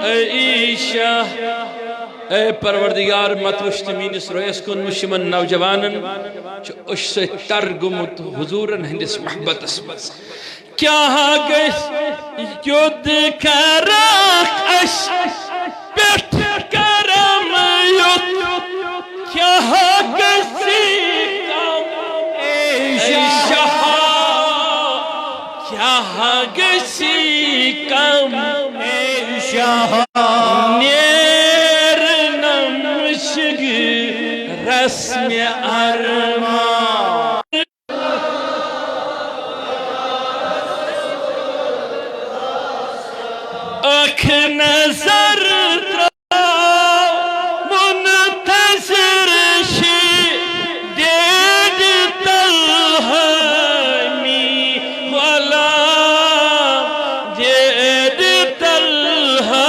عیشہ اے پروردگار متوشت means Royce کن مشمن نوجوانن اس سے ترگمت حضورن ہندس محبت اسمز کیا گیس یود کراک اس پیٹ کرم یود کیا گیسی کم عیشہ کیا گیسی کم عیشہ رسم ارمان اکھ نظر منتظر شی دید تلہمی والا دید تلہزر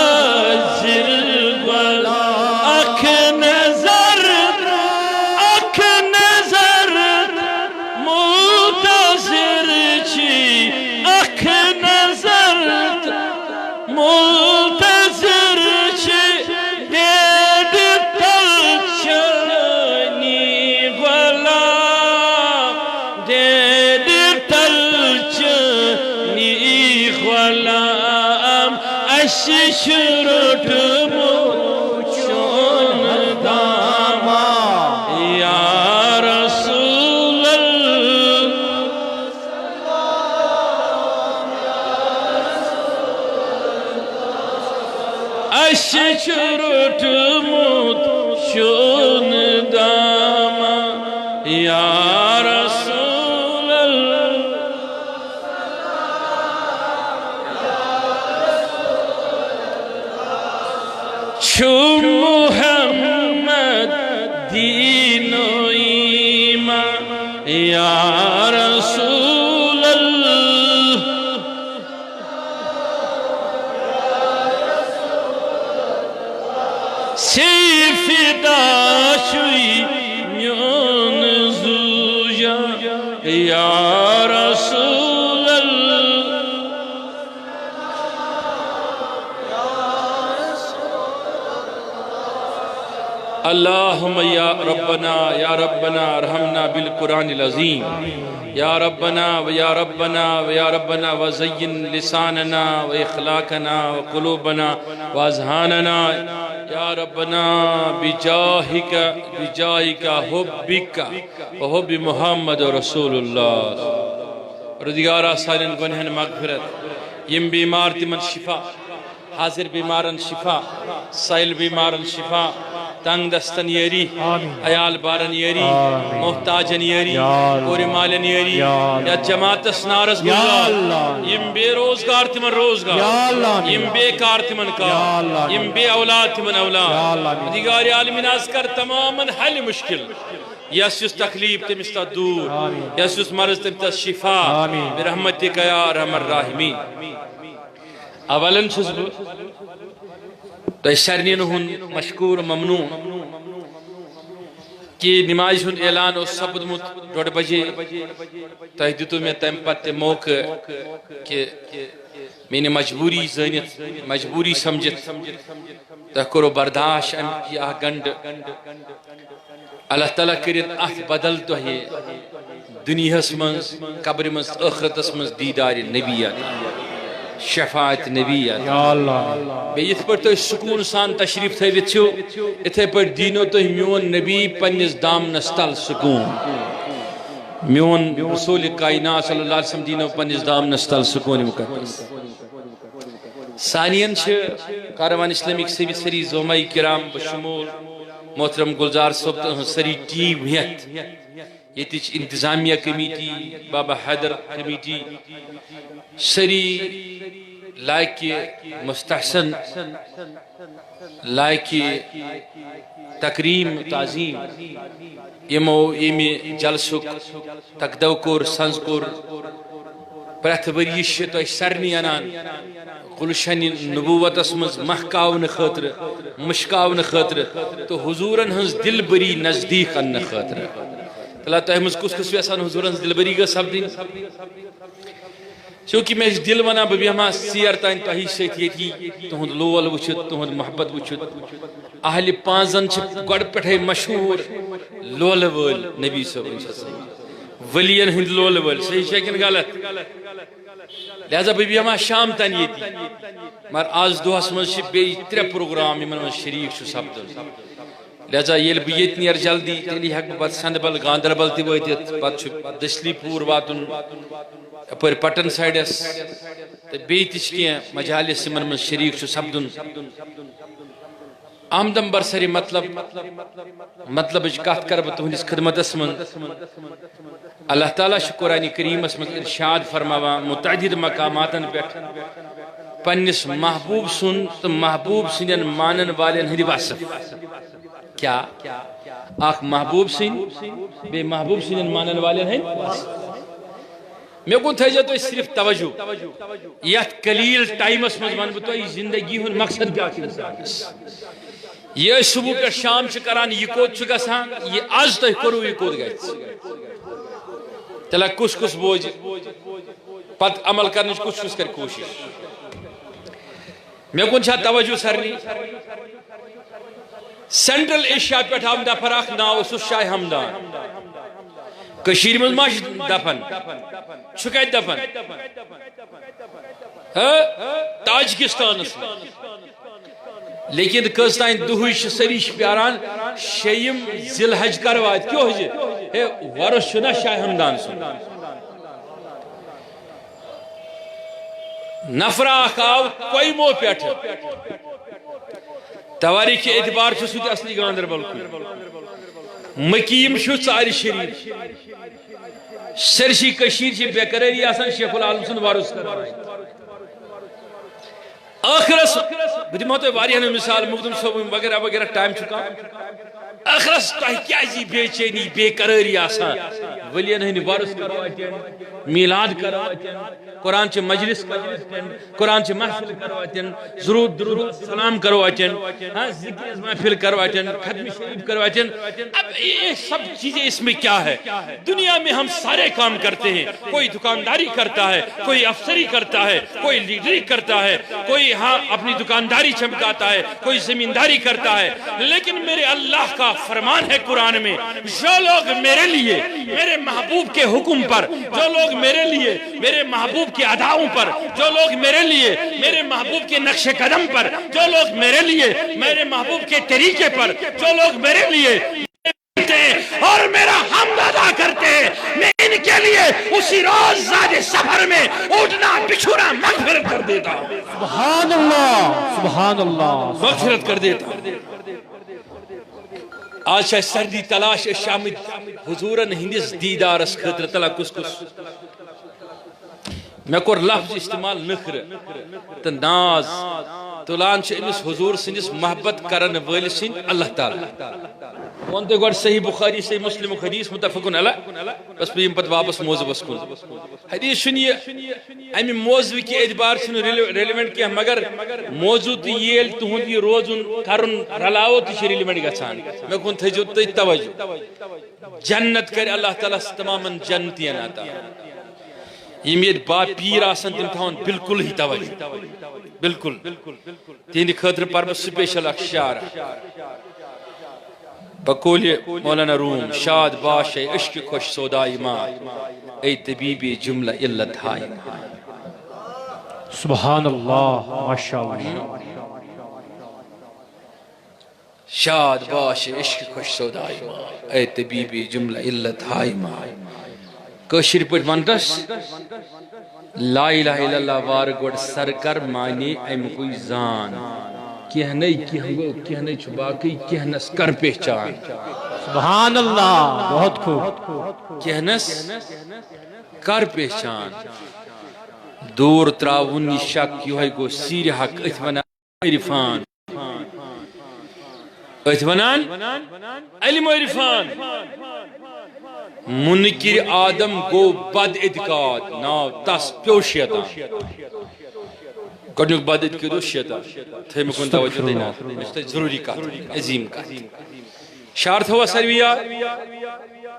والا اکھ منتظر چھ دید تلچنی غلام دید تلچنی غلام اششرٹ موچون داما یا رسول اششرٹ موچون داما یا رسول اللہ چھو محمد دین و ایمان یا رسول اللہ سیف داشوی میون زویا یا رسول اللہ اللہم یا ربنا ارحمنا بالقرآن العظیم یا ربنا ویا ربنا ویا ربنا وزین لساننا و اخلاقنا و قلوبنا و اذہاننا یا ربنا بجاہک حبک و حب محمد رسول اللہ رضیارہ سالن گنہن مغفرت یم بیمار تمن شفا حاضر بیمارن شفا سائل بیمارن شفا تنگ دستن یری عیال بارن یری محتاجن یری پوری مالن یری یا جماعت سنارس گزار یم بے روزگار تمن روزگار یم بے کار تمن کار یم بے اولاد تمن اولاد دیگار عالمین از کر تماما حل مشکل یس تکلیف تمستا دور یس مرض تمستا شفا برحمتک یا ارحم الراحمین اولن چھس تو سارنین ہن مشکور ممنون کہ نماز ہن اعلان اور سپدمت 2 بجے تہ دتو میں تم پتہ موقع کہ میں مجبوری زانت مجبوری سمجھت تہ کرو برداشت ام یہ گنڈ اللہ تعالیٰ کرت ات بدل تو ہے دنیا من قبر من آخرتس من دیدار نبیات شفاعت نبیات بے یت پر تو سکون سان تشریف تھویت چھو اتھے پر دینو تو میون نبی پنیس دام نستل سکون میون رسول کائنات صلی اللہ علیہ وسلم دینو پنیس دام نستل سکون مقدس ثانین چھ کاروان اسلامی کسی سری زومائی کرام بشمول محترم گلزار صاحب سری ٹیم ہیت یہ انتظامیہ کمیٹی بابا حیدر کمیٹی سری لائک مستحسن لائک تکریم تعظیم یمو یمی جلسک تقدو کور سنز کور پرت وریش تو سرنی انان گلشن نبوت اسمز محکاون خاطر مشکاون خاطر تو حضورن ہنز دل بری نزدیک ان خاطر اللہ تعالیٰ مز کس کس ویسان حضورن دل بری گا سب دن چونکہ میں دل ونا بہ بیہما سیر تین تہی ست یتی تہند لول وچھت تہند محبت وچھت اہل پانزن چھ گۄڈٕ پٮ۪ٹھے مشہور لول وٲلۍ نبی صٲب ولین ہند لول وٲلۍ صحیح چھا کِنہٕ غلط لہذا بہ بیہما شام تین یتی مگر آز دۄہس منٛز چھِ بیٚیہِ 3 پروگرام یمن منٛز شریٖک چھُ سپدُن لہذا ییٚلہِ بہٕ ییٚتہِ نیرٕ جلدی تیٚلہِ ہٮ۪کہٕ بہٕ پتہٕ سندبل گاندربل تہِ وٲتِتھ پتہٕ چھُ دسلی پوٗر واتُن اپر پٹن سائڈس تو بیٚیہِ تہِ چھِ کینٛہہ مجالس یمن منٛز شریٖک چھُ سپدُن آمدم برسری مطلبٕچ کتھ کرٕ بہٕ تُہنٛدِس خدمتس منٛز اللہ تعالیٰ چھُ قرآنِ کریٖمس منٛز ارشاد فرماوان متعدد مقاماتن پٮ۪ٹھ پننِس محبوب سُنٛد تہٕ محبوب سٕنٛدٮ۪ن مانن والٮ۪ن ہٕنٛدۍ وصف کیا اکھ محبوب سٕنٛدۍ بیٚیہِ محبوب سٕنٛدٮ۪ن مانن والٮ۪ن ہٕنٛدۍ وصف مے کُن تھٲیزیو تُہۍ صرف توجہ یتھ قلیل ٹایمس منٛز ونہٕ بہٕ تۄہہِ زندگی ہُنٛد مقصد کیٛاہ چھُ انسانس یہ أسۍ صبح پٮ۪ٹھ شام چھِ کران یہِ کوٚت چھُ گژھان یہِ آز تۄہہِ کوٚروٕ یہِ کوٚت گژھِ تیٚلہِ کُس کُس بوزِ پتہٕ عمل کرنٕچ کُس کُس کرِ کوٗشش مے کُن چھا توجہ سارنٕے سینٹرل ایشیا پٮ۪ٹھ آو نفر اکھ ناو اوسُس شاہ ہمدان کشیر منٛز ما چھُ دفن چھُ کتہِ دفن تاجکستانس منٛز لیکن کٔژ تانۍ دُہٕے چھِ سٲری چھِ پیاران 6 ذی الحج کر واتہِ کیٛاہ ہے وۄرُس چھُ نا شاہ ہمدان سُنٛد نفرا اکھ آو کویمو پٮ۪ٹھٕ تواریٖخِ اعتبار چھُ سُہ تہِ اصلی گاندربل کُن مقیٖم چھُ ژارِ شریٖف سٲرسٕے کٔشیٖرِ چھِ بے قرٲری آسان شیخ العالم سُنٛد وۄرُس کران ٲخرس بہٕ دِمہو تۄہہِ واریاہن ہٕنٛز مثال مخدوم صٲب وغیرہ وغیرہ ٹایم چھُ کم ٲخرس تۄہہِ کیٛازِ یی بے چینی بے قرٲری آسان ؤلین ہٕنٛدۍ وۄرُس کرو اَتٮ۪ن میٖلاد کرو اَتٮ۪ن قرآن چہِ مجلس کرو اَتٮ۪ن قرآن چہِ محفل کرو اَتٮ۪ن درود سلام کرو اَتٮ۪ن ذکر محفل کرو اَتٮ۪ن ختم شریف کرو اَتٮ۪ن اب یہ سب چیزیں اس میں کیا ہے دنیا میں ہم سارے کام کرتے ہیں کوئی دکانداری کرتا ہے کوئی افسری کرتا ہے کوئی لیڈری کرتا ہے کوئی ہاں اپنی دکانداری چمکاتا ہے کوئی زمینداری کرتا ہے لیکن میرے اللہ کا فرمان ہے قرآن میں جو لوگ میرے لیے میرے محبوب کے حکم پر جو لوگ میرے لیے میرے محبوب کے اداؤں پر جو لوگ میرے لیے میرے محبوب کے نقش قدم پر جو لوگ میرے لیے میرے محبوب کے طریقے پر جو لوگ میرے لیے اور میرا حمد ادا کرتے ہیں میں ان کے لیے اسی روز زاد سفر میں اٹھنا بچھونا مغفرت کر دیتا ہوں سبحان اللہ مغفرت کر دیتا ہوں آج چھِ سردی تلاش شامد حضورن ہندس دیدارس خطر تلا کس کس میں کور لفظ استعمال نخر تو ناز تلان چھ امس حضور سندس محبت کرن وٲلۍ سٕنٛدۍ اللہ تعالیٰ وون تۄہہِ گۄڈٕ صحیح بخاری صحیح مسلم حدیث متفقن علیہ بس بہٕ یِمہٕ پتہٕ واپس موضوعس کُن حدیث چھُنہٕ یہِ امہِ موضوع کہِ اعتبار چھُنہٕ ریلیونٹ کینٛہہ مگر موضوع تہٕ ییٚلہِ تُہُنٛد یہِ روزُن کرُن رلاوو تہِ چھُ ریلیونٹ گژھان مےٚ کُن تھٲیزیو تُہۍ توجہ جنت کرِ اللہ تعالیٰ تمامن جنتین عطا یم ییٚتہِ با پیٖر آسن تِم تھاون بالکل ہی توجہ بالکل تہنٛدِ خٲطرٕ پرٕ بہٕ سپیشل اکھ شعر بقول مولانا روم شاد باش اے عشق خوش سودائی ماں اے طبیب جملہ علت ہائی سبحان اللہ ماشاءاللہ شاد باش اے عشق خوش سودائی ماں اے طبیب جملہ علت ہائی ماں کشیر پٹ منتس لا الہ الا اللہ وار گوڑ سرکر مانی ایم کوئی زان کہنے کہنے چھو باقی کہنس کر پہچان سبحان اللہ بہت خوب کہنس کر پہچان دور تراؤنی شک یوہی گو سیر حق اتمنان عرفان اتمنان علم عرفان منکر آدم گو بد ادقاد ناو تس پیو شیطان گۄڈنیُک بد ادقاد اوس شیطان تھٲیِو مےٚ کُن توجہ دینا مےٚ چھِ تۄہہِ ضروٗری کتھ عظیٖم کتھ شعر تھوٚوا ساروی یاد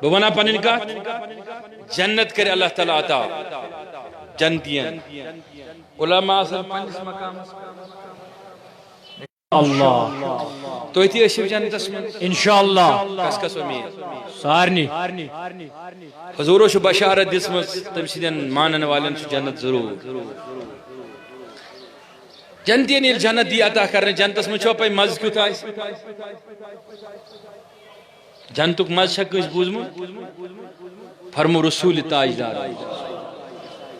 بہٕ ونہا پنٕنۍ کتھ جنت کرِ اللہ تعالیٰ عطا جنتین علماء آسن پنس مقام اللہ تو تھی ٲسِو جنتس منٛز انشاءاللہ کس کس امید سارنی حضورو چھُ بشارت دِژمٕژ تٔمۍ سٕنٛدٮ۪ن مانن والٮ۪ن چھُ جنت ضروٗر جنتین ییٚلہِ جنت دی عطا کرنہٕ جنتس منٛز چھو پاے مزٕ کیُتھ آسہِ جنتُک مزٕ چھا کٲنٛسہِ بوٗزمُت فرمو رسول تاجدار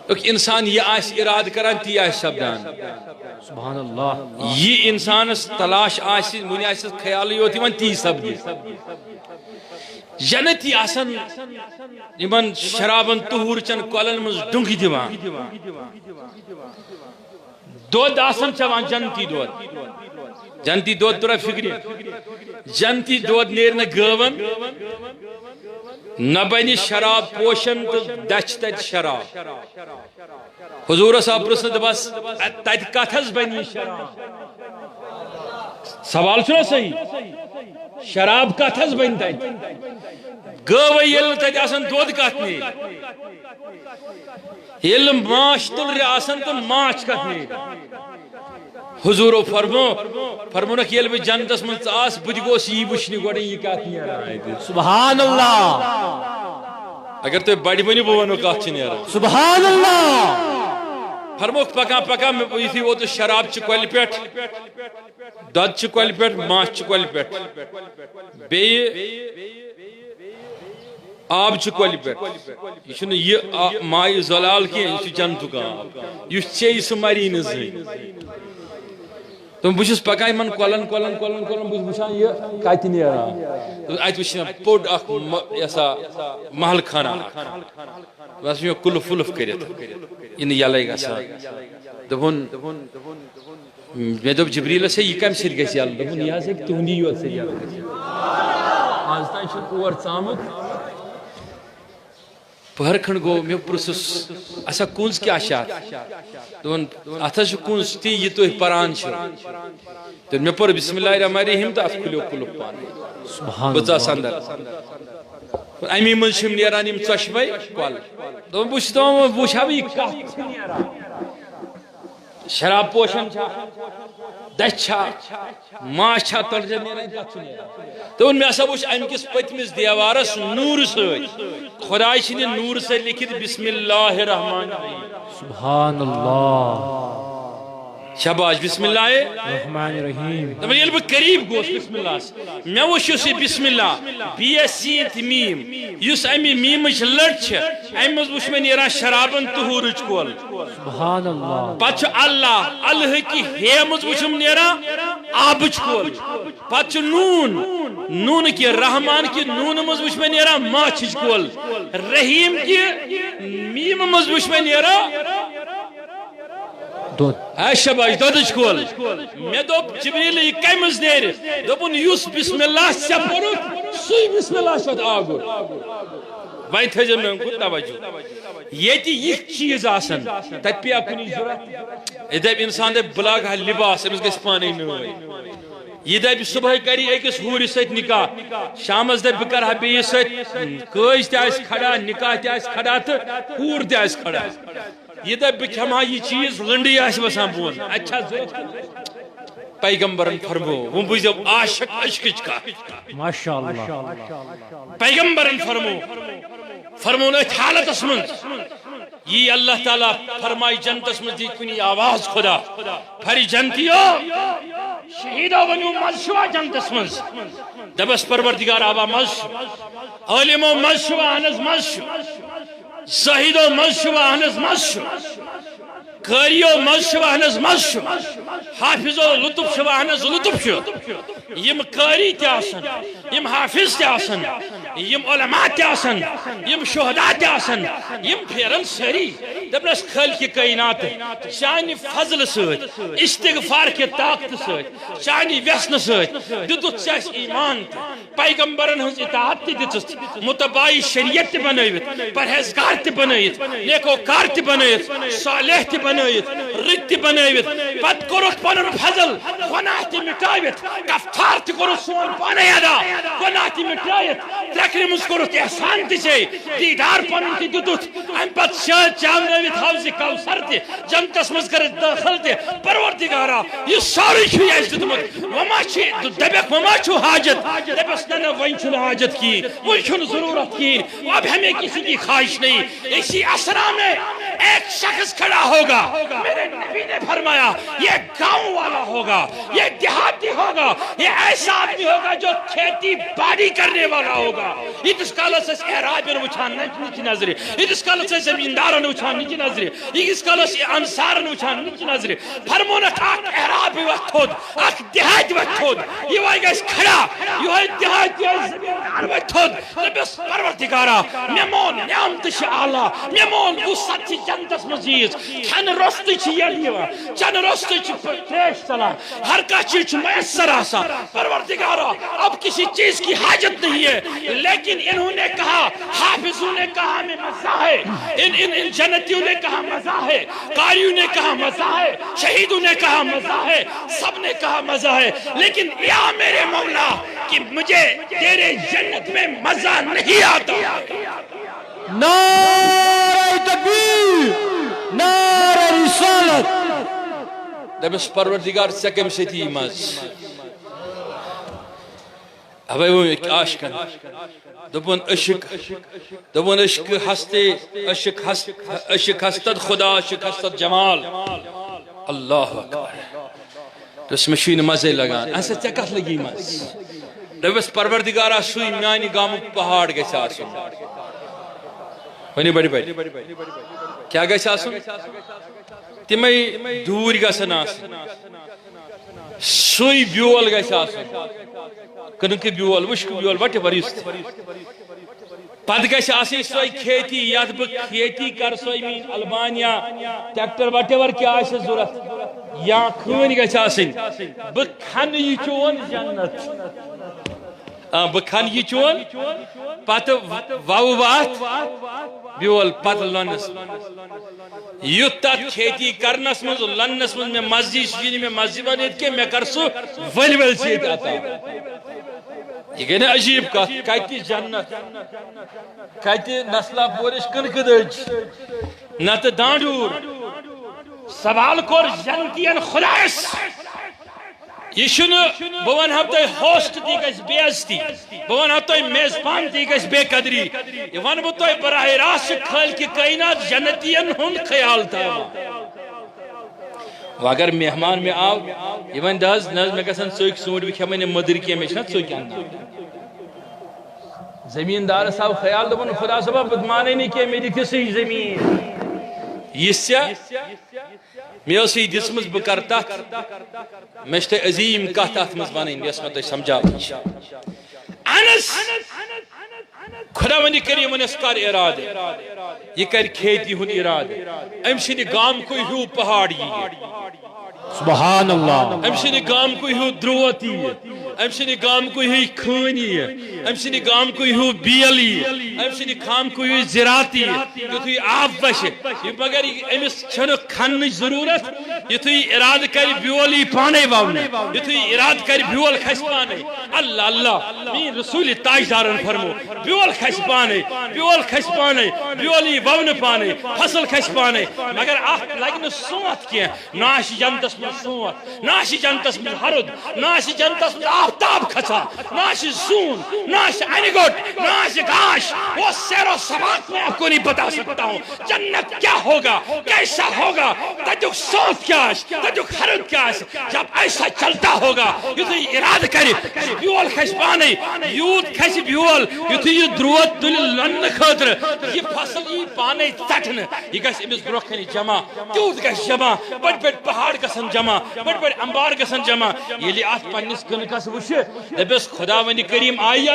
انسان یہ آسہِ ارادٕ کران تی آسہِ سپدان سبحان اللہ یہ انسانس تلاش آسہِ وُنہِ آسٮ۪س خیالٕے یوت یِوان تی سپدِ جنتی آسن یمن شرابن تہور چن کۄلن منٛز ڈُنٛگہٕ دِوان دۄد آسن چٮ۪وان جنتی دۄد جنتی دۄد ترٛٲو فکرِ جنتی دۄد نیرِ نہٕ گٲون نہ بنہِ شراب پوشن تہٕ دچھِ تتہِ شراب حضورس آو پرژھنہٕ دوٚپس تتہِ کتھ حظ بنہِ یہِ شراب سوال چھُنہ صحیح شراب کتھ حظ بنہِ تتہِ گٲوے ییٚلہِ نہٕ تتہِ آسان دۄد کتھ نیرِ ییٚلہِ نہٕ ماچھ تُلرِ آسان تہٕ ماچھ کتھ نیرِ حضورو فرمونکھ ییٚلہِ بہٕ جنتس منٛز ژٕ آس بہٕ تہِ گوس یی وٕچھنہِ گۄڈٕ یہِ کتھ نیران سبحان اللہ اگر تُہۍ بڑِ ؤنِو بہٕ ونو کتھ چھِ نیران سبحان اللہ فرموکھ پکان پکان یُتھُے ووتُس شراب چہِ کۄلہِ پٮ۪ٹھ دۄد چہِ کۄلہِ پٮ۪ٹھ ماچھ چہِ کۄلہِ پٮ۪ٹھ بیٚیہِ آب چہِ کۄلہِ پٮ۪ٹھ یہِ چھُنہٕ یہِ مایہِ زلال کینٛہہ یہِ چھُ جنتُک آب یُس چیٚیہِ سُہ مری نہٕ زٕہٕنۍ بہٕ چھُس پکان یِمن کۄلن کۄلن کۄلن کۄلن بہٕ چھُس وٕچھان یہِ کتہِ نیران اتہِ وٕچھ مےٚ بوٚڑ اکھ یہِ ہسا محل خانہ اکھ بس مےٚ کُلف وُلف کٔرِتھ یہِ نہٕ یَلَے گژھان دوٚپُن مےٚ دوٚپ جبریٖلس ہے یہِ کمہِ سۭتۍ گژھِ یَلہٕ دوٚپُن یہِ حظ ہیٚکہِ تُہنٛدی یوت سۭتۍ یَلہٕ گٔژھِتھ آز تام چھُنہٕ اور ژامُت پہر کھنڈ گو مےٚ پرٛژھُس اچھا کُنٛز کیٛاہ چھِ اتھ دوٚپُن اتھ حظ چھُ کُنٛز تی یہِ تُہۍ پران چھِو تہٕ مےٚ پوٚر بسم اللہ الرحمن الرحیم تہٕ اتھ کھُلیو کُلُف پانے بہٕ ژاس اندر امی منٛز چھِم نیران یِم ژۄشوے کۄلہٕ دوٚپُن بہٕ چھُس دپان وۄنۍ وٕچھٕ ہا بہٕ یہِ کتھ چھِ نیران شراب پوشن چھا دچھ چھا ماچھ چھا تلجہِ نیران کتھ چھُ نیران دوٚپُن مےٚ ہسا وٕچھ امہِ کِس پٔتمِس دیوارس نوٗرٕ سۭتۍ خۄداے سٕنٛدِ نوٗرٕ سۭتۍ لیکھِتھ بسم اللہ الرحمن الرحیم سبحان اللہ شاباش بسم اللہ الرحمن الرحیم دپان ییٚلہِ بہٕ قریٖب گوس بسم اللہ مےٚ وٕچھ یُس یہِ بسم اللہ بیٚیہِ سیٖن تہٕ میٖم یُس امہِ میٖمٕچ لٔٹ چھِ امہِ منٛز وٕچھ مےٚ نیران شرابن تہوٗرٕچ کۄل سبحان اللہ پتہٕ چھُ اللہ الہٕکہِ ہے منٛز وٕچھُم نیران آبٕچ کۄل پتہٕ چھُ نوٗنہٕ کہِ رحمان کہِ نوٗنہٕ منٛز وٕچھ مےٚ نیران ماچھِچ کۄل رحیٖم کہِ میٖمہٕ منٛز وٕچھ مےٚ نیران شاباش دۄدٕچ کۄل مےٚ دوٚپ جبریٖل یہِ کمہِ منٛز نیرِ دوٚپُن یُس بسم اللہ ژےٚ پوٚرُتھ سُے بسم اللہ چھُ اتھ آگُر وۄنۍ تھٲیزیو مےٚ کُن توجہ ییٚتہِ یِتھۍ چیٖز آسن تتہِ پیٚیا کُنہِ ضوٚرتھ یہِ دپہِ انسان دپہِ بہٕ لاگہٕ ہا لباس أمِس گژھِ پانے نٲے یہ دپہِ صبحٲے کری أکِس ہوٗرِ سۭتۍ نکاح شامس دپہِ بہٕ کرٕ ہا بیٚیِس سۭتۍ کٲج تہِ آسہِ کھڑا نکاح تہِ آسہِ کھڑا تہٕ ہوٗر تہِ آسہِ کھڑا یہ دپہِ بہٕ کھٮ۪مہٕ ہا یہِ چیٖز لٔنڈٕے آسہِ وسان بۄن اتہِ چھا ضوٚرتھ پیغمبرن فرمو وۄنۍ بوٗزِو عاشق عشقٕچ کتھ ماشاء اللہ پیغمبرن فرمون أتھۍ حالتس منٛز یی اللہ تعالیٰ فرمائی جنتس منٛز دی کُنی آواز خدا پھرِ جنتیو شہیدو ؤنِو مزٕ چھُوا جنتس منٛز دپس پروردگار آوا مزٕ چھُ عٲلمو مزٕ چھُوا اہن حظ مزٕ چھُ زٲہدو مزٕ چھُوا اہن حظ مزٕ چھُ قٲریو مزٕ چھُوا اہن حظ مزٕ چھُ حافظو لطف چھُوا اہن حظ لطف چھُ یِم قٲری تہِ آسن یِم حافظ تہِ آسن یِم علماء تہِ آسن یِم شہدا تہِ آسن یِم پھیرن سٲری دپنس خالقِ کائنات چانہِ فضلہٕ سۭتۍ استغفار کہِ طاقتہٕ سۭتۍ چانہِ ویژنہٕ سۭتۍ دِتُتھ ژےٚ اَسہِ ایمان تہِ پیغمبرن ہٕنٛز اطاعت تہِ دِژٕتھ متباعی شریعت تہِ بنٲوِتھ پرہیزگار تہِ بنٲوِتھ نیکوکار تہِ بنٲوِتھ صالح تہِ بنٲوِتھ رٕتۍ تہِ بنٲوِتھ پتہٕ کورت پنن فضل گناہ تی مٹائیت کفتار تی کورت سون پانے ادا گناہ تی مٹائیت ترکرمز کورت احسان تی چھے دیدار پنن تی دودت ام پت شاید چاونویت حوض کوثر تی جنتس مز کرت داخل تی پروردگارا یہ ساری چھو عزت مت وما چھ دبک وما چھو حاجت دبس نہ وین چھو حاجت کی وین چھو ضرورت کی اب ہمیں کسی کی خواہش نہیں اسی اسرا میں ایک شخص کھڑا ہوگا میرے نبی نے فرمایا یہ گاؤں والا ہوگا یہ دیہاتی ہوگا یہ ایسا آدمی ہوگا جو کھیتی باڑی کرنے والا ہوگا اتس کالس اس اعرابین وچھان نیچ نظری اتس کالس اس زمیندارن وچھان نیچ نظری اتس کالس انصارن وچھان نیچ نظری فرمون اک اعرابی وقت تھود اک دیہاتی وقت تھود یہ وائی گیس کھڑا یہ دیہاتی زمیندار وقت تھود ربس پروردگارا میمون نعمت چھ اعلی میمون وسط چھ جنتس مزید کھن رستی چھ یلیوا چن رستی چھ تریش چلان ہر کا چیز میسر آسا پروردگارا اب کسی چیز کی حاجت نہیں ہے لیکن انہوں نے کہا حافظوں نے کہا ہمیں مزہ ہے ان جنتیوں نے کہا مزہ ہے قاریوں نے کہا مزہ ہے شہیدوں نے کہا مزہ ہے سب نے کہا مزہ ہے لیکن یا میرے مولا کہ مجھے تیرے جنت میں مزہ نہیں آتا نعرہ تکبیر نعرہ رسالت دبس پروردگار سکم سیتی مز ابھی وہ ایک عاشقن دبن عشق ہستے عشق ہستد خدا عشق ہستد جمال اللہ اکبر تو اس مشین مزے لگان ایسا چکت لگی مز دبس پروردگارہ سوئی میانی گامو پہاڑ گیسے آسن ونی بڑی بڑی کیا گیسے آسن تمہیں دور گسن آسن سوئی بیول گیسے آسن کنک بیول وشک بیول وٹی بریست پت گیسے آسی سوئی کھیتی یاد بک کھیتی کر سوئی مین البانیا ٹیکٹر وٹی ور کیا آسے ضرورت یا کھون گیسے آسن بک کھن یہ چون جنت بکھن یہ چون پت واو وات بیول پت لنس یوتا کھیتی کرنس مز لنس مز میں مزی شجینی میں مزی بنید کے میں کرسو ولی ولی سید آتا یہ گئے نا عجیب کا کہتی جنت کہتی نسلہ پورش کنکدج نت دانڈور سوال کور جنتین خدایس یہ شنو بوان ہفتہ ہوسٹ دی گیس بے عزتی بوان ہفتہ میزبان دی گیس بے قدری یہ وان بتو براہ راست کھل کی کائنات جنتین ہن خیال تھا اگر مہمان میں آو یہ وان داز ناز میں کسن سوک سونڈ بھی میں نے مدر کیا میں شنت سوک آنا زمیندار صاحب خیال دو بن خدا صاحب بدمانے نہیں کیا میری کسی زمین یہ سیا میں اسی دسمز بکرتا میں شتے عظیم کہتا مزبانین اس میں تو سمجھا انس خدا ونی کریم اس کار اراد یہ کر کھیتی ہن اراد امشنی گام کوئی ہو پہاڑی سبحان اللہ امشنی گام کوئی ہو دروتی امشنی گام کوئی ہو کھونی امشنی گام کوئی ہو بیلی امشنی گام کوئی ہو زراعتی یہ تو آب بشے یہ مگر امس چھنو کھن ضرورت یہ تو اراد کر بیولی پانے واؤنے یہ تو اراد کر بیول کھس پانے اللہ اللہ مین رسول تاجدارن فرمو بیول کھس پانے بیولی واؤنے پانے فصل کھس پانے مگر آخ لگن سوت کیا ناشی جنتس میں سوت ناشی جنتس میں حرد ناشی جنتس میں آفتاب کھسا ناشی زون ناشی انگوٹ ناشی گاش وہ سیر و سبات میں آپ کو نہیں بتا سکتا ہوں جنت کیا ہوگا کیسا ہوگا تجھک سوت کیا ہے تجھک حرد کیا ہے جب ایسا چلتا ہوگا یہ تو اراد کرے بیول کھس پانے یود کھس بیول یہ تو یہ دروت دل لن خطر یہ فصل یہ پانے تٹن یہ گھس امس بروکھنی جمع کیود گھس جمع بڑ بڑ پہاڑ گسن جمع بڑ بڑ انبار گسن جمع یہ لی آت پنیس کنکس وشے بس خدا ونی کریم آئی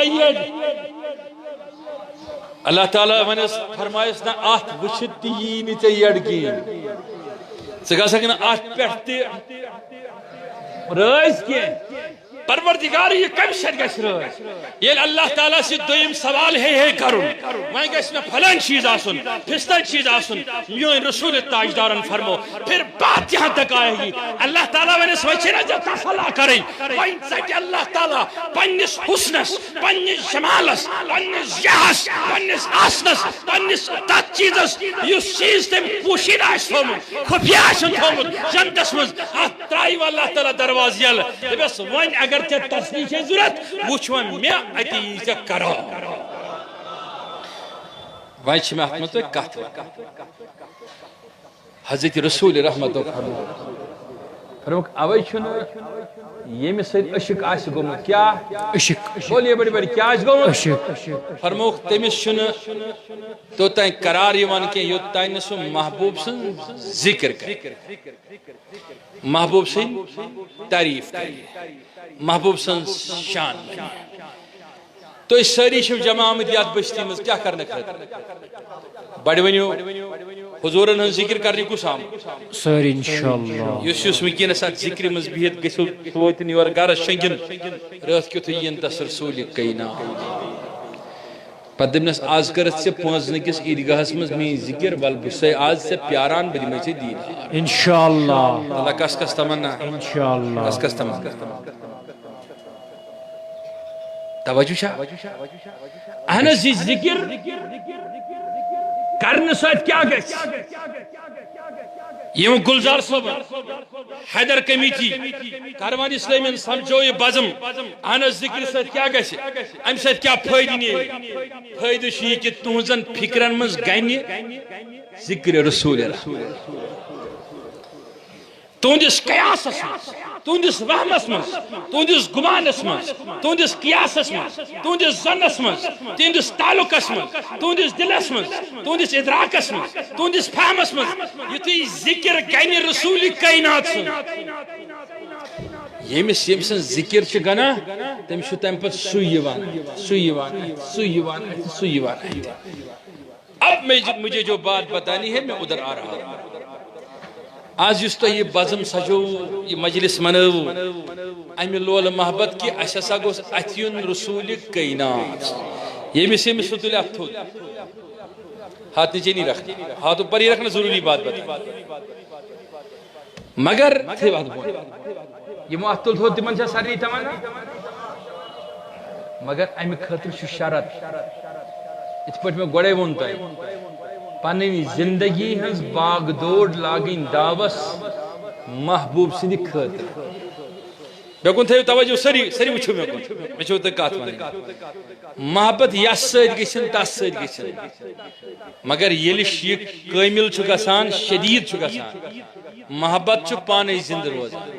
اللہ تعالیٰ ونیس فرمائیس نا آت وشتی یینی تے یڑگین سکا سکنا آت پیٹھتے رائز کیا پروردگار یہ کم شد گس روز یہ اللہ تعالیٰ سے دویم سوال ہے کرن وہیں گس میں پھلان چیز آسن پھستان چیز آسن میون رسول تاجدارن فرمو پھر بات یہاں تک آئے گی اللہ تعالیٰ میں نے سوچے نا جب فلا کریں وہیں سکے اللہ تعالیٰ پنیس حسنس پنیس جمالس پنیس یحس پنیس آسنس پنیس تات چیزس یس چیز تم پوشید آس تھومت خفیہ آسن تھومت جنتس مز ترائی اللہ تعالیٰ دروازی اللہ بس وہیں اگر تے تصدیق ہے ضرورت وچھوان میں اتی سے کرو وہیں چھ میں احمد تو کہت حضرت رسول رحمت و فرموک اوئی چھنو یہ میں سید عشق آس گومت کیا عشق بولیے بڑی بڑی کیا آس گومت عشق فرموک تیمیس چھنو تو تائیں قرار یوان کے یو تائیں نسو محبوب سن ذکر کر محبوب سن تعریف کر محبوب سن شان تو اس ساری شب جمع آمدیات بشتی میں کیا کرنے کھتا بڑی ونیو حضورن ہن ذکر کرنے کو سام سر انشاءاللہ یس مکین ساتھ ذکر مزبیت گسو سوتن یور گار شنگن رات کیو تو ین تس رسول کینا پدمنس آز کرت سے پونزن کس عیدگاہس مز میں ذکر بل بسے آج سے پیاران بلی میں سے دین انشاءاللہ اللہ کس کس تمنا انشاءاللہ کس کس تمنا توجہ شاہ اہنا زی ذکر کرنے ساتھ کیا گئے یہ گلزار صاحب حیدر کمیٹی کاروان اسلامی سمجھو یہ بازم اہنا ذکر ساتھ کیا گئے ام ساتھ کیا فائدہ نہیں فائدہ شیئی کہ تونزن فکرن مز گئنی ذکر رسول اللہ تندس قیاسس مز تندس وہمس مز تندس گمانس مز تندس قیاسس مز تندس زنس مز تندس تعلقس مز تندس دلس مز تندس ادراکس مز تندس فہمس مز یتی ذکر گینی رسول کائنات سن یمس سن ذکر چھ گنا تم چھ تم پت سویوان اب مجھے جو بات بتانی ہے میں ادھر آ رہا ہوں آج یس تو یہ بزم سجو یہ مجلس منو امی لول محبت کی اساسا گوس اتیون رسول کائنات یہ مسی میں ستولی اتھو ہاتھ نیچے نہیں رکھنا ہاتھ اوپر ہی رکھنا ضروری بات بتا مگر تھے بات بول یہ معتل تھو تمن سے سر نہیں تمنا مگر امی خاطر چھ شرط ات پٹ میں گوڑے وونتا ہے پننی زندگی ہنز باغ دوڑ لاگین دعوس محبوب سندی خاطر بے کن تھے توجہ سری وچھو میں چھو تک کات مانی محبت یس سید گسن تس سید گسن مگر یلی شیخ کامل چھو گسان شدید چھو گسان محبت چھو پانے زند روزان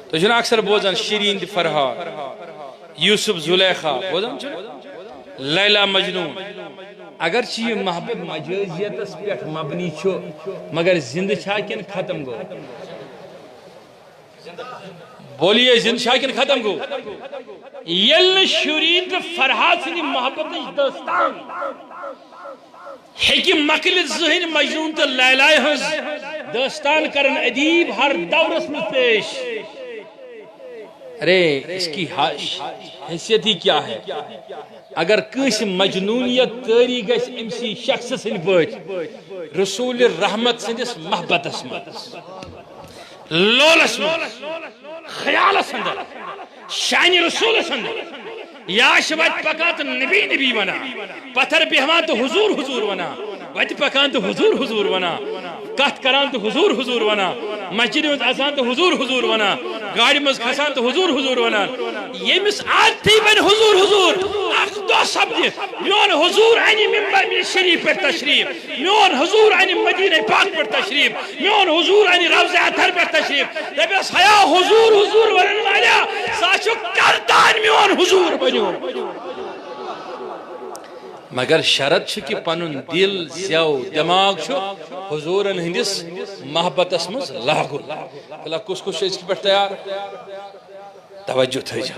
تو چھو نا اکثر بوزن شیرین دی فرحات یوسف زلیخا بوزن چھو لیلہ مجنون اگرچہ یہ محبت مجازیت اس پیٹ مبنی چھو مگر زند چھاکن ختم گو بولیے زند چھاکن ختم گو یل شورین تو فرحات سے محبت داستان ہیکی مقل ذہن مجنون تو لیلائے ہز داستان کرن ادیب ہر دورس میں پیش ارے اس کی حیثیت ہی کیا ہے اگر کس مجنونیت تاری گس امسی شخص سن پٹ رسول رحمت سندس محبتس مز لولس مز خیالس اندر شان رسول اندر یا شبت پکات نبی نبی ونا پتھر بہوان تو حضور حضور ونا وت پکان تو حضور حضور ونا کت کران تو حضور حضور ونا مسجد میں اذان تو حضور حضور ونا گاڑی مز کھسان تو حضور حضور ونا یہ مس آتی بن حضور حضور اخ دو سبد میون حضور انی منبر من شریف پر تشریف میون حضور انی مدینہ پاک پر تشریف میون حضور انی روضہ اطہر پر تشریف دبس حیا حضور حضور ورن والا ساچو کردان میون حضور بنو مگر شرط چھ کہ پنن دل زیو دماغ چھو حضورن ہندس محبت اسمز لاگو اللہ کس کس اس کی پر تیار توجہ تھے جا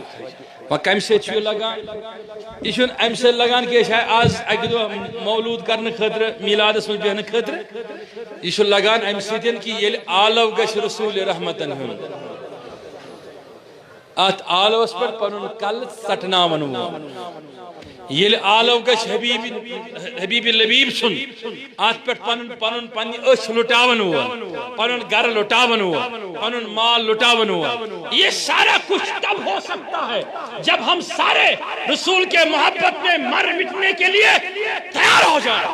وہاں کم سے چھو لگان ایشون ام سے لگان کہ آج اگدو مولود کرنے خطر میلاد اسمز بہن خطر ایشون لگان ام سے دن کی یہ آلو گش رسول رحمتن ہم ات آلوس پر پنن کل سٹناون وول یل آلو گش حبیب لبیب سن ات پر پنن اچھ لٹاون وول پنن گھر لٹاون وول پنن مال لٹاون وول یہ سارا کچھ تب ہو سکتا ہے جب ہم سارے رسول کے محبت میں مر مٹنے کے لیے تیار ہو جائیں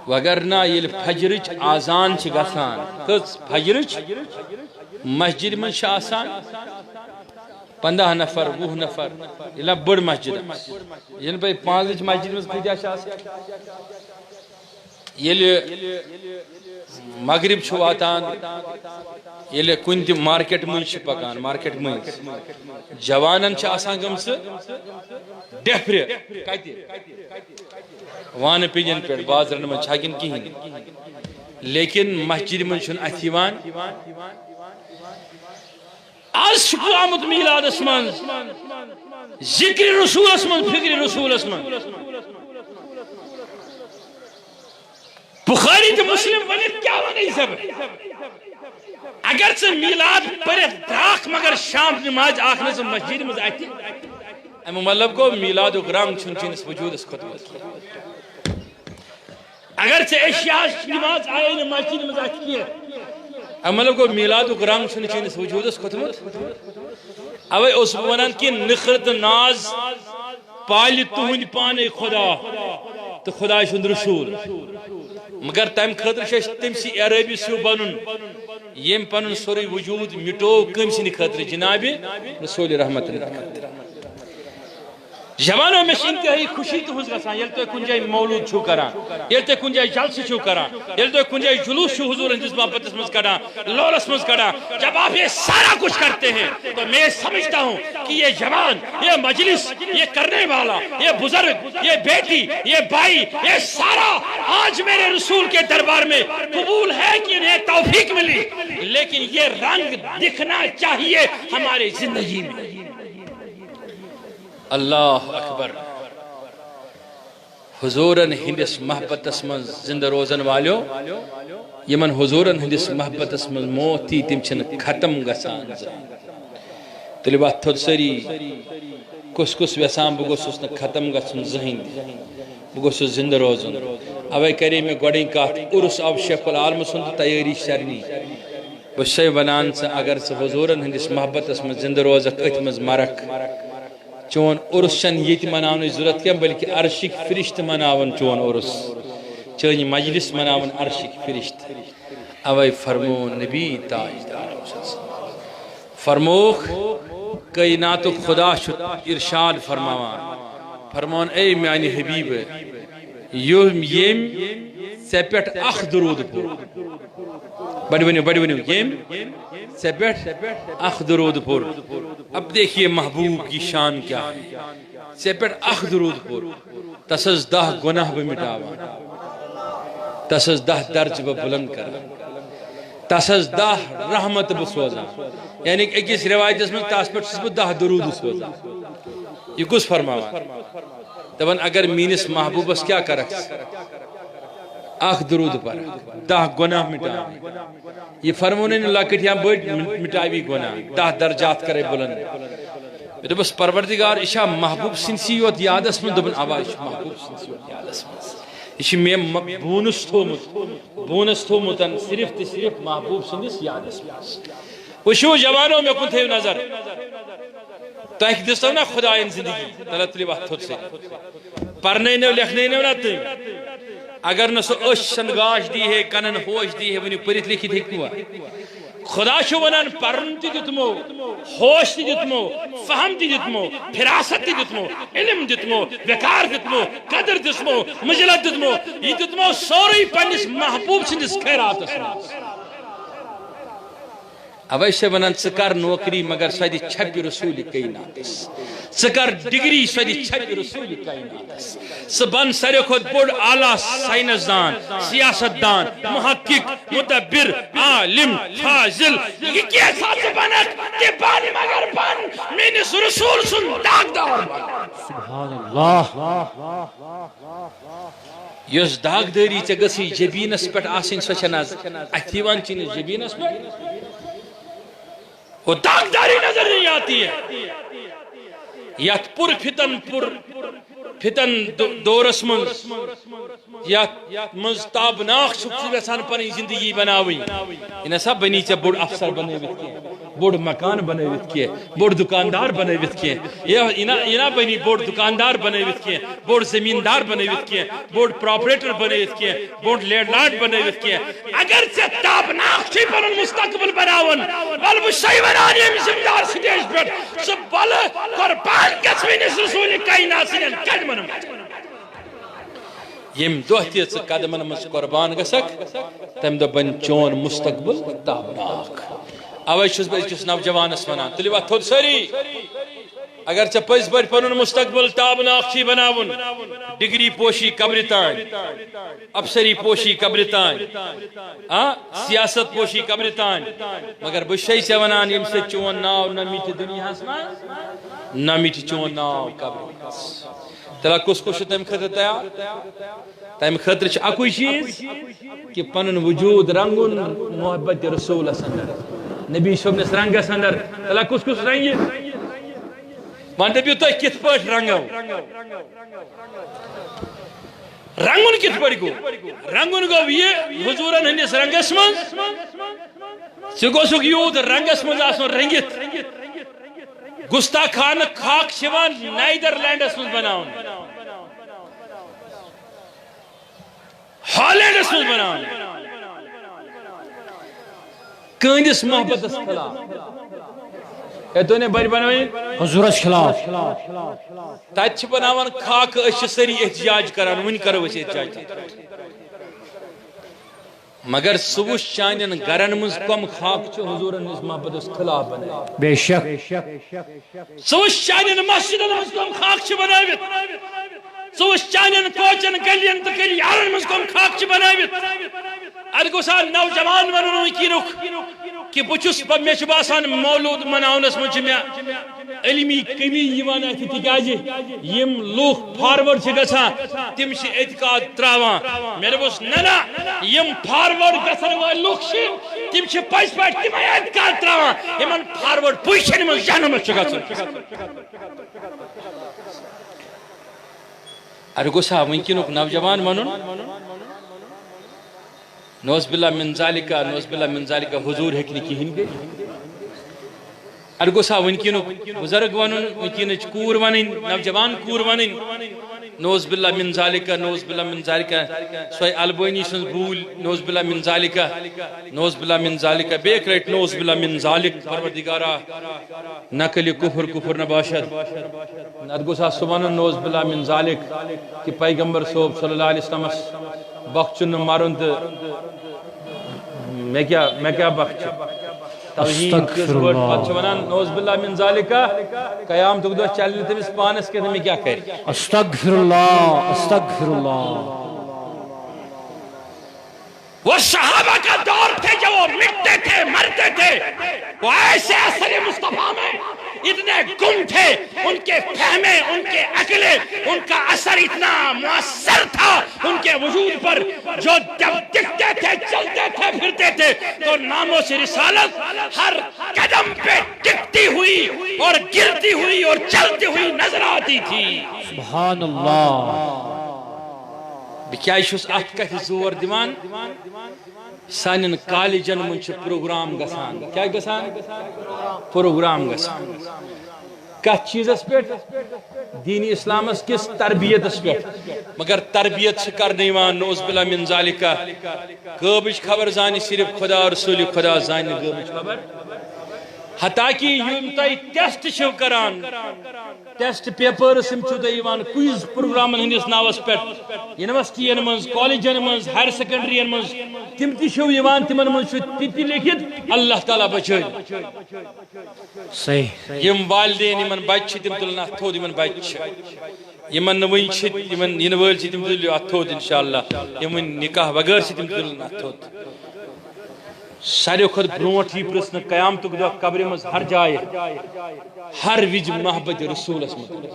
وگرنہ یل فجرچ آزان چھ گژھان کس فجرچ مسجد من چھ آسان 15 نفر 20 نفر یہ بڑ مسجد ین بھائی 5 مسجد من کتیا چھ آسان یل مغرب چھ واتان یل کن تہ مارکیٹ من چھ پکان مارکیٹ من جوانن چھ آسان گمس ڈیفر کتہ وان پجن پہ بازرن من چھاگن کہین لیکن مسجد من چھن اتھ یوان آج چھُ آمُت میلادس من ذکر رسولس من فکر رسولس من بخاری تو مسلم ونت کیا ونی سب اگر سے میلاد پرت دراک مگر شام نماز آخر سے مسجد من اتھ امی مطلب کو میلاد و رنگ چھن چنس وجود اس خطوت اگر سے اشیاء نماز آئے نا مسجد میں ذات کیے مطلب کو میلاد و رنگ چھن چنس وجود اس خطوت اوے اس ونان کی نخرت ناز پال تہند پانے خدا تو خدا سند رسول مگر تم خاطر چھ تم سی عربی سو بنن یم پنن سوری وجود مٹو کم سن خاطر جناب رسول رحمت اللہ جوانوں میں انتہائی خوشی تو ہز گژھان یل تو کن جائے مولود چھو کران یل تو کن جائے جلسہ چھو کران یل تو کن جائے جلوس چھو حضور ہندس محبت مز کڑان لولس مز کڑان جب آپ یہ سارا کچھ کرتے ہیں تو میں سمجھتا ہوں کہ یہ جوان یہ مجلس یہ کرنے والا یہ بزرگ یہ بیٹی یہ بھائی یہ سارا آج میرے رسول کے دربار میں قبول ہے کہ انہیں توفیق ملی لیکن یہ رنگ دکھنا چاہیے ہمارے زندگی میں اللہ اکبر حضورن ہندس محبتس من زندہ روزن والیو یمن حضورن ہندس محبتس من موتی تم چھن ختم گسان تلی بات تھوڑ سری کس کس ویسان بگوسوس نا ختم گسن زہین بگوسوس زندہ روزن اوے کرے میں گوڑیں کات ارس آب شیخ العالم سن تیاری شرنی بسے ونان سے اگر سے حضورن ہندس محبتس من زندہ روزک اتمز مرک چون عرس چن یہ مناون ضرورت کیا بلکہ عرشک فرشت مناون چون عرس چون مجلس مناون عرشک فرشت اوے فرمون نبی تاجدار فرموخ کائنات خدا شد ارشاد فرمان اے میانی حبیب یم سے پیٹ اخ درود پور بڑی ونیو یم سے پیٹ اخ درود پور اب دیکھئے محبوب کی شان کیا ہے سے پیٹ اخ درود پور تسز 10 گناہ بہ مٹاوان تسز 10 درج بہ بلند کران تسز 10 رحمت بہ سوزان یعنی اکس روایت میں تاس پیٹ بہ 10 درود سوزان یہ کس فرماوان دپان اگر مینس محبوبس کیا کرک اخ درود پر 10 گناہ مٹاوان یہ فرمونے نے لکٹ یا بڑ مٹاوی گناہ 10 درجات کرے بلند میں بس پروردگار اشا محبوب سنسی یوت یادس من دبن آواز محبوب سنسی یوت یادس من یہ میں بونس تھومتن صرف صرف محبوب سنس یادس من وشو جوانوں میں کن تھے نظر تاکہ دستو نا خدا ان زندگی تلت لی بات تھوڑ سے پرنے نو لکھنے نو نا تیم اگر نسو اش سنگاش دی ہے کنن ہوش دی ہے ونی پریت لکھی تھی کوا خدا شو ونان پرن تی دتمو ہوش تی دتمو فہم تی دتمو فراست تی دتمو علم دتمو وقار دتمو قدر دتمو مجلت دتمو یہ دتمو سوری پنس محبوب سندس خیرات اسمو اوے سے ونان سکر نوکری مگر سوی چھپ رسول کائناتس سکر ڈگری سوی چھپ رسول کائناتس سبن سارے خود بڑ اعلیٰ سائنسدان سیاستدان محقق مدبر عالم فاضل یہ کیسا زبانت کہ بانی مگر بن مینس رسول سن داغدار بن سبحان اللہ یس داغداری چگسی جبینس پٹ آسین سوچناز اتھیوان چین جبینس پٹ وہ داغداری نظر نہیں آتی ہے یت پر فتن دورس من یت مز تابناک یژھان پنٕنۍ زندگی بناوٕنۍ یہِ نسا بنی ژےٚ بوٚڑ افسر بنٲوِتھ کینٛہہ بوٚڑ مکان بنٲوِتھ کینٛہہ بوٚڑ دکاندار بنٲوِتھ کینٛہہ یہِ نا بنی بوٚڑ دکاندار بنٲوِتھ کینٛہہ بوٚڑ زمیندار بنٲوِتھ کینٛہہ بوٚڑ پراپریٹر بنٲوِتھ کینٛہہ بوٚڑ لینڈ لاڈ بنٲوِتھ کینٛہہ اگر ژےٚ تابناک چھُے پنُن مستقبل بناوُن وَلہٕ بہٕ چھُسے وَنان ییٚمہِ ذمہٕ دار سٹیج پٮ۪ٹھ سُہ بلہٕ قۄربان گژھِ میٲنِس رسوٗلِ کاینات سٕنٛدٮ۪ن قدمن منٛز یم دۄہ تہِ ژٕ قدمن منٛز قۄربان گژھکھ تمہِ دۄہ بنہِ چون مستقبل تابناک اوے چھُس بہٕ أکِس نوجوانس ونان تُلِو اَتھ تھوٚد سٲری اگر ژےٚ پٔزۍ پٲٹھۍ پنُن مستقبل تابناک چھُے بناوُن ڈگری پوشی قبرِ تانۍ افسری پوشی قبرِ تانۍ سیاست پوشی قبرِ تانۍ مگر بہٕ چھُسے ژےٚ ونان ییٚمہِ سۭتۍ چون ناو نہ مِٹہِ دُنیاہس منٛز نہ مِٹہِ چون ناو قبرِ منٛز تیٚلہِ کُس چھُ تمہِ خٲطرٕ تیار تمہِ خٲطرٕ چھُ اکُے چیٖز کہ پنُن وجوٗد رنگُن محبت رسوٗلس اندر نبی صٲبنِس رنگس اندر تیٚلہِ کُس رنگہِ وۄنۍ دٔپِو تُہۍ کِتھ پٲٹھۍ رنگو رنگُن کِتھ پٲٹھۍ گوٚو رنگُن گوٚو یہِ حضوٗرن ہٕنٛدِس رنگس منٛز ژٕ گوٚژھُکھ یوٗت رنگس منٛز آسُن رنگِتھ گُستاخانہ خاک چھِ یِوان نیدرلینڈس منٛز بناونہٕ ہالینڈس منٛز بناونہٕ کٕہٕنٛدِس محبتس خلاف ہے تُہۍ نے بڑِ بنٲوِتھ حضورس خلاف تتہِ چھِ بناوان خاکہٕ أسۍ چھِ سٲری احتجاج کران وُنہِ کرو أسۍ احتجاج مگر سُہ وُچھ چانٮ۪ن گرن منٛز کم خاکہٕ چھِ حضوٗرن ہٕنٛدِس محبتس خلاف بنٲوِتھ بے شک ژٕ وُچھ چانٮ۪ن مسجدن منٛز کم خاکہٕ چھِ بنٲوِتھ ژٕ وُچھ چانٮ۪ن کوچن گلین تہٕ گلیارن منٛز کم خاکہٕ چھِ بنٲوِتھ اتھ گوٚژھ نوجوان ونُن وٕنکیٚنُک کہ بہٕ چھُس مےٚ چھُ باسان مولوٗد مناونس منٛز چھِ مےٚ علمی کمی یِوان اتھِ تِکیازِ یِم لوٗکھ فاروٲرڈ چھِ گژھان تِم چھِ اعتقاد تراوان مےٚ دوٚپُس نہ یِم فاروٲرڈ گژھن وٲلۍ لوٗکھ چھِ تِم چھِ پٔزۍ پٲٹھۍ تِمے اعتقاد تراوان یِمن فاروٲرڈ پُزِشنہِ منٛز جہنمس چھُ گژھُن ادٕ گوٚژھا وٕنکیٚنُک نوجوان ونُن نوز باللہ من ذالکہ حضور ہیٚکہِ نہٕ کِہیٖنۍ کٔرِتھ ادٕ گوٚژھا وٕنکیٚنُک بُزرگ ونُن وٕنکیٚنٕچ کوٗر ونٕنۍ نوجوان کوٗر ونٕنۍ نوز باللہ من ذالکہ سۄے البٲنی سٕنٛز بوٗلۍ نوز باللہ من ذالکہ بیٚیہِ رٔٹۍ نوز باللہ من ذالک پروردگارا نقلِ کُفر نہ باشد ادٕ گوٚژھا سُہ ونُن نوز باللہ من ذالک کہ پیغمبر صٲب صلی اللہ علیہ وسلمس بخچُن نہٕ مرُن تہٕ مےٚ کیٛاہ بخچہِ توہیٖن کِژ پٲٹھۍ پتہٕ چھُ ونان نوز باللہ من ذالکہ قیامتُک دۄہ چلہِ نہٕ تٔمِس پانس کینٛہہ تہٕ مےٚ کیٛاہ کرِ استغفر اللہ وہ صحابہ کا دور تھے جو وہ مٹتے تھے مرتے تھے وہ ایسے اثر مصطفیٰ میں اتنے گم تھے ان کے فہمیں ان کے عقلیں ان کا اثر اتنا مؤثر تھا ان کے وجود پر جو جب دکھتے تھے چلتے تھے پھرتے تھے تو ناموں سے رسالت ہر قدم پہ ٹکتی ہوئی اور گرتی ہوئی اور چلتی ہوئی نظر آتی تھی سبحان اللہ بکیٛازِ چھُس اتھ کتھِ زور دِوان سانٮ۪ن کالجن منٛز چھُ پروگرام گژھان کیٛاہ گژھان پروگرام گژھان کتھ چیٖزس پٮ۪ٹھ دین اسلامس کِس تربیتس پٮ۪ٹھ مگر تربیت چھِ کرنہٕ یِوان نوز باللہ من ذالکہ غٲبٕچ خبر زانہِ صرف خدا رسوٗلِ خدا زانہِ نہٕ غٲبٕچ خبر حتاکہِ یِم تۄہہِ ٹیسٹ چھِو کران ٹیسٹ پیپرس یِم چھِو تۄہہِ یِوان کوئز پروگرامن ہٕنٛدِس ناوس پٮ۪ٹھ یونیورسٹین منٛز کالجن منٛز ہایر سیکنڈرین منٛز تِم تہِ چھِو یِوان تِمن منٛز چھُ تہِ تہِ لیکھِتھ اللہ تعالیٰ بچٲوِن یِم والدین یِمن بچہِ چھِ تِم تُلن اتھ تھوٚد یِمن بچہِ چھِ یِمن نہٕ وُنہِ چھِ یِمن یِنہٕ وٲلۍ چھِ تِم تُلِو اتھ تھوٚد انشاءاللہ یِم وُنہِ نکاح بغٲر چھِ تِم تُلن اتھ تھوٚد ساروی کھۄتہٕ برونٛٹھ یی پرژھنہٕ قیامتُک دۄہ قبرِ منٛز ہر جایہِ ہر وِزِ محبت رسوٗلس مُتعلق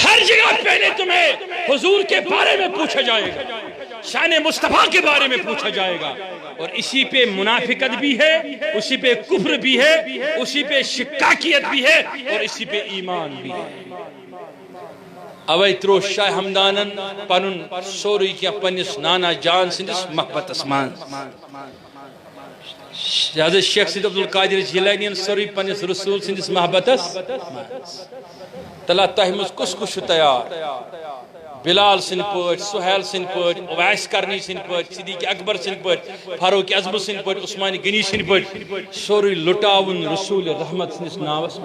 ہر جگہ پہلے تمہیں حضور کے بارے میں پوچھا جائے گا، شان مصطفیٰ کے بارے میں پوچھا جائے گا، اور اسی پہ منافقت بھی ہے، اسی پہ کفر بھی ہے، اسی پہ شکاکیت بھی ہے، اور اسی پہ ایمان بھی ہے۔ اوے ترو شاہ ہمدانن پنن سوری کیا پنس نانا جان سندس محبت اسمان، حضرت شیخ سید عبدالقادر جیلانی سوری پنس رسول سندس محبت تلا تہمز کس کس تیار، بلال سن پٹ، سہیل سن پٹ، اویس کرنی سن پٹ، صدیق اکبر سن پٹ، فاروق اعظم سن پٹ، عثمان غنی سن پٹ، سوری لٹاون رسول رحمت سندس ناوس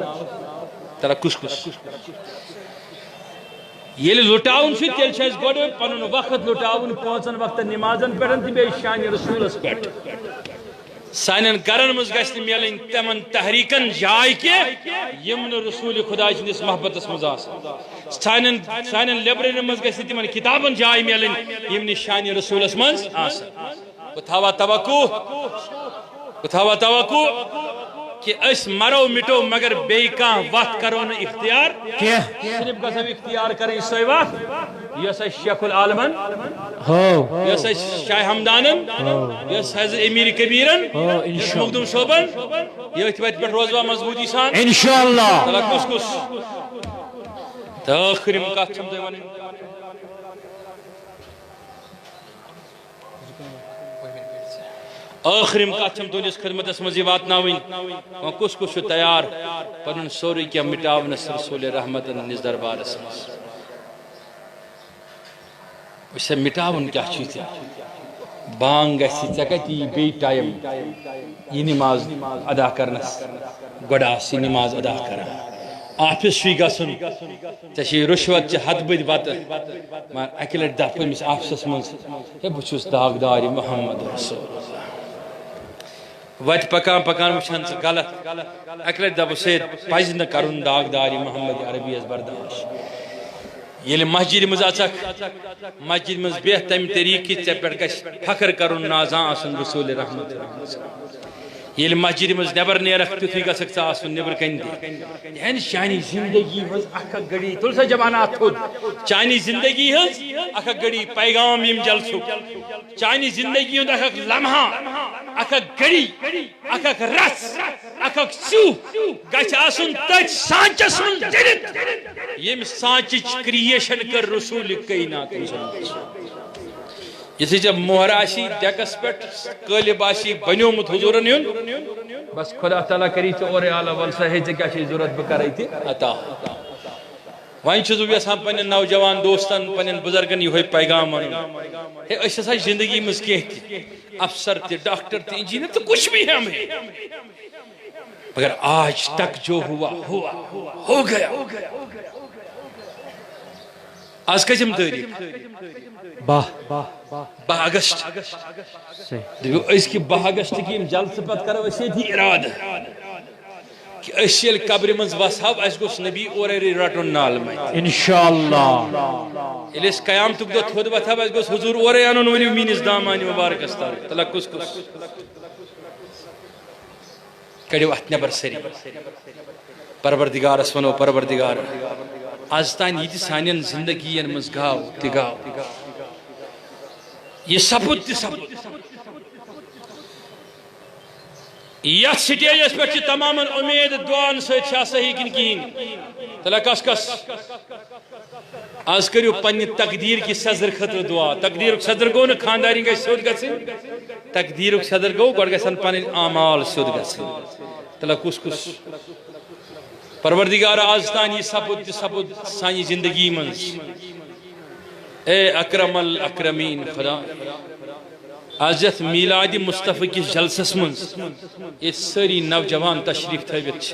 تلا کس کس یہ لٹاؤن سے تیل چھس گوڑ پنن وقت لٹاؤن پانچن وقت نمازن پڑھن تی بے شان رسول اس پڑھ سانن کرن مز گشت میلن تمن تحریکن جائے کے یمن رسول خدا جنس محبت اس مزاس سانن لبرن مز گشت تمن کتابن جائے میلن یمن شان رسول اس مز آس بتاوا توقع کہ اس مرو مٹو مگر بے کان وقت کرو نا اختیار صرف گزب اختیار کریں سوئی وقت یہ سا شیخ العالمن یہ سا شاہ حمدانن یہ سا امیر کبیرن یہ سا مقدم صوبن یہ اتبت پر روزوہ مضبوطی سان انشاءاللہ تلا کس تاخری مقاط چھم دیوانے آخری مقاط چھم تولس خدمت اس مزی واتناوین کس کس تیار پنن سوری کیا مٹاون رسول رحمت نز دربار اسمس اسے مٹاون کیا چیز ہے بانگ ایسی چکتی بی ٹائم یہ نماز ادا کرنا گوڑا سی نماز ادا کرنا آفس شوی گسن چشی رشوت چھ حد بد بات مار اکلٹ دا پنس آفسس منز ہے بچوس داغداری محمد رسول اللہ وٹ پکان وچھان سے غلط اکلٹ دب سے پز نہ کرن داغداری محمد عربی اس برداشت یل مسجد مز اچک مسجد مز بہ تم طریقہ ژے پہ گژھِ فخر کرن نازاں آسن رسول رحمت یل مسجد مز نبر نیرکھ تیتھُے گژھکھ ژٕ آسن نبر کن تہِ یعنی چانی زندگی مز اکھ گڑی تل سا جبانات تھوٚد چانی زندگی ہٕنٛز اکھ گڑی پیغام یم جلسُک چانی زندگی ہُنٛد اکھ لمحہ اکھ گڑی اکھ رس اکھ سیو گژھِ آسن تٔتھۍ سانچس منٛز جٔرِتھ ییٚمہِ سانچٕچ کریشن کٔر رسول کائنات یسی جب مہر آشی ڈیکس پیٹ قالب آشی بنیومت حضورن یون بس خدا تعالیٰ کری تو اور اعلیٰ والسا ہے جگہ شی ضرورت بکرائی تھی عطا وائن چیزو بھی اساں پنن نوجوان دوستان پنن بزرگن یہ ہوئی پیغام آنو ہے اس ایسا زندگی مز کہتی افسر تی ڈاکٹر تی انجینئر تو کچھ بھی ہے ہمیں مگر آج تک جو ہوا ہو گیا آج کا جم تاریخ 12 اگست اس کی 12 اگست کی جلد سے پت کرو اسے تھی ارادہ کہ اسیل قبر منز وصحاب اس گوس نبی اور رٹن نال میں انشاءاللہ الیس قیام تک دو تھود وصحاب اس گوس حضور اور انن ونی مینس دامانی مبارک استار تلکس کس کڑیو ات نبر سری پروردگار اسونو پروردگار آج تان یہ سانین زندگی مز گاو تگاو یہ سپت یہ سٹیجس پہ تمام امید دعان سا صحیح کن کہین تلا کس آج کریو پنی تقدیر کی صدر خطر دعا تقدیر صدر گو نا خانداری گئی سود گسن تقدیر صدر گو گوڑ گسن پنی اعمال سود گسن تلا کس پروردگار آج تان یہ سپت سانی زندگی منز اے اکرم الاکرمین خدا آج جت میلاد مصطفی کی جلسس منز یہ سری نوجوان تشریف تھویت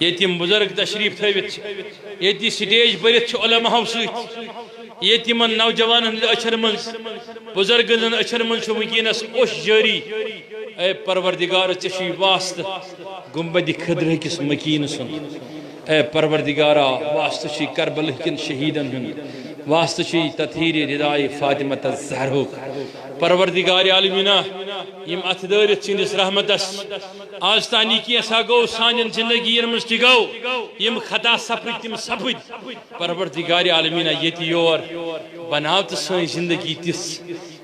یہ تیم بزرگ تشریف تھویت یہ تی سٹیج برت علماء سیت یہ تیمن نوجوان اچھر منز بزرگ اچھر منز ونکینس اوش جاری اے پروردگار چشی واسط گنبد خضر کس مکین سن اے پروردگارا واسط چی کربل کن شہیدن ہن واسط چی تطہیر ردائی فاطمہ الزہرا پروردگار عالمینہ یم ات دارت چندس رحمتس آج تانی کیسا گو سانن زندگی مز تہ گو یم خطا سپد تم سپد پروردگار عالمینہ یتی یور بناو تو سن زندگی تس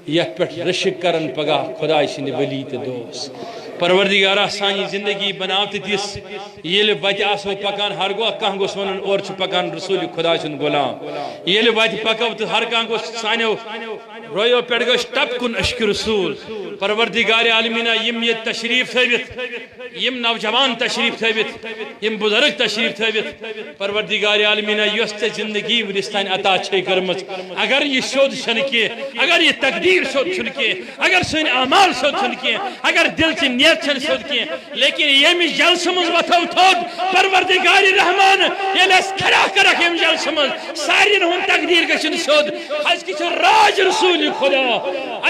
یت پہ رشک کرن پگہ خدائے سند ولی تو دوست پروردگارہ سانی زندگی بناو تو تس یل بت آسو پکان ہر گو کھانا گوس ون اور پکان رسول خدا سند غلام یل بت پکو تو ہر کھانا گوس سانو رویو پہ گوش ٹپ کن اشک رسول پروردگار عالمینہ یم یہ تشریف تھوت یم نوجوان تشریف تھوت یم بزرگ تشریف تھوت پروردگار عالمینہ یس تے زندگی ونس تان عطا چھ کرمت اگر یہ سود چھن کی اگر یہ تقدیر سود چھن کی اگر سن اعمال سود چھن کی اگر دل چ نیت چھن سود کی لیکن یم جلسہ مز وتھو تھود پروردگار رحمان یلس کھڑا کرک یم جلسہ مز سارین ہن تقدیر گچن سود اس کی راج رسول خدا